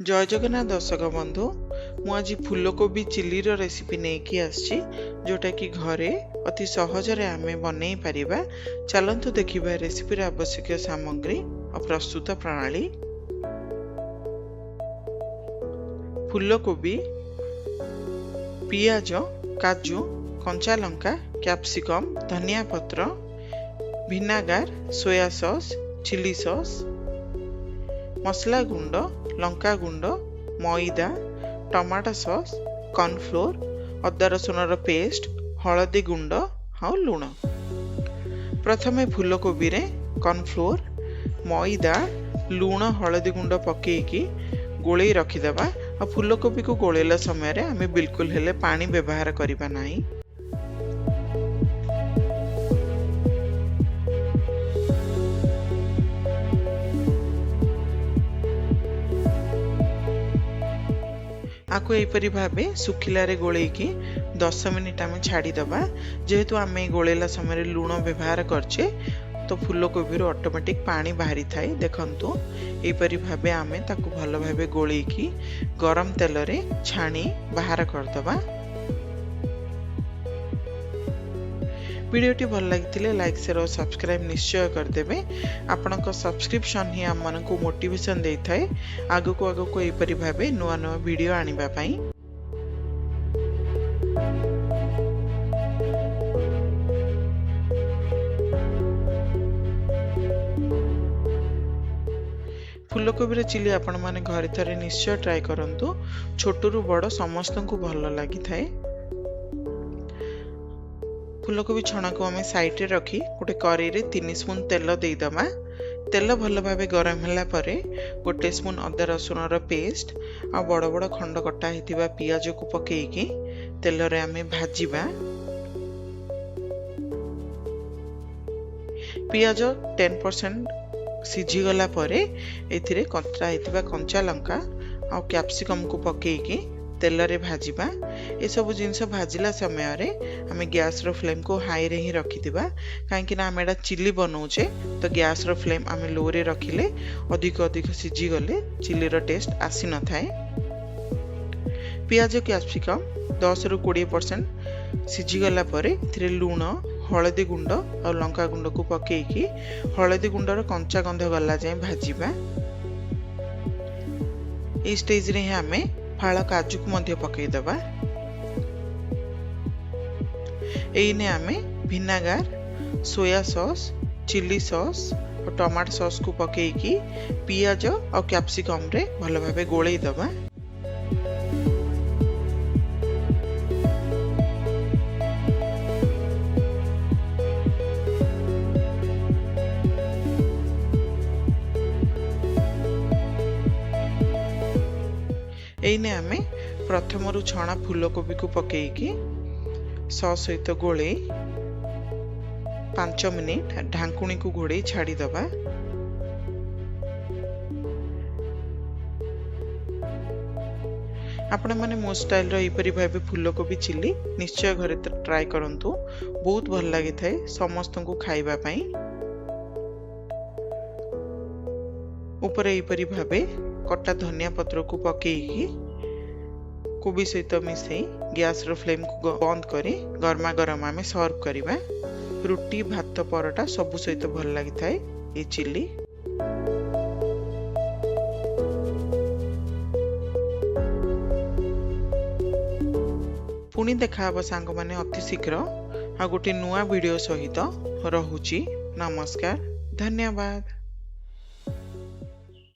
जय जगन्नाथ दर्शक बंधु मुझे फूलकोबी चिल्ली रेसिपी नहीं आसी जोटा कि घरे अति सहजरे आमे बनै परिबा। चलंतु देखिबा रेसिपी आवश्यक सामग्री और प्रस्तुत प्रणाली। फूलकोबी, पियाज, काजू, कंचा लंका, कैप्सिकम, धनिया पत्र, vinegar, soya sauce, chilli sauce, मसला गुंड, लंका गुंड, मैदा, टमाटो सॉस, कॉर्नफ्लोर, अदा रसुन पेस्ट, हलदी गुंड और लुण। प्रथमे फूलकोबी रे कॉर्नफ्लोर, मैदा, लुण, हलदी गुंड पकेकी गोले रखिदेबा। और फूलकोबी को गोलेला समय आमे बिल्कुल हेले पानी व्यवहार करिबा नाही। आपको यहीपरी भावे सुखिलारे गोलेकी 10 मिनिट आमे छाड़ीदबा। जेहेतु आमे गोलेला समय लुण व्यवहार करछे तो फूलकोबी ऑटोमेटिक पानी बाहरी थाए। देखंतु यहीपरी भावे आमे ताकू भल भावे गोलेकी गरम तेल रे छाणी बाहर करदबा। वीडियोटी भल लगी लाइक शेयर और सब्सक्राइब निश्चय करदेवे। आपनका सब्सक्रिप्शन ही आम मन को मोटिवेशन दे थाए आगको आगको यहीपरी भावे नुआ नुआ वीडियो आनिबा पई। फूलकोबी चिली आपण माने घरे थरे निश्चय ट्राई करंतु। छोटू बड़ समस्त को भल लगी थाए। फूलकोबी छणा को आम साइड रे रखी गोटे कड़ाई रे 3 स्पून तेल देदमा। तेल भल भाव गरम होला परे गोटे स्पून अदा रसुन पेस्ट आ बड़ बड़ खंड कटा होता पियाज को पकेकी तेल रे आमे भाजिबा। पियाज 10% सिझी गला परे एथिरे कटा होता कंचा लंका आ कैप्सिकम को पकेकी तेल रे भाजिबा। ए सब जिनस भाजिला समय रे आमे गैस रो फ्लेम को हाई रे ही रखि दिबा। काहेकि ना आमे एडा चिल्ली बनाउछे तो गैस रो फ्लेम आमे लो रे रखिले अधिक अधिक सिझी गले चिल्ली रो टेस्ट आसी न थाए। पियाज कैप्सिकम 10 रु 20% सिझी गला परे एथिरे लूण, हलदी गुंड और लंका गुंड को पकेकी हलदी गुंडर कंचा गंध गला जाए भाजिबा। ए स्टेज रे आमे फाड़ काजू को मध्य पकई दबा। एने आमे vinegar, soya sauce, chilli sauce और टमाटो सॉस को पकेकी पियाज और कैप्सिकम रे भल भावे गोळेई दबा। एने आमे प्रथमरु छणा फूलकोबी को पकेकी सॉस सहित गोले 5 मिनिट ढांकुणी को घोड़े छाड़ी दबा। आपण माने मो स्टाइल रो इपरि भाबे फूलकोबी चिल्ली निश्चय घरे ट्राई करंतु। बहुत भल लागि थाए समस्त को खाइबा पई। ऊपर इपरि भाबे कटा धनिया पत्र को पकेकी कोबी सहित मिसई गैस रो फ्लेम को बंद करी गरमा गरम आमे सर्व करिबा। रुटी, भात, परोटा सबु सहित भल लागि थाए ए चिल्ली। पुणी देखा हबो सांग माने अति शीघ्र आ गोटे नुआ वीडियो सहित। रहुची नमस्कार, धन्यवाद।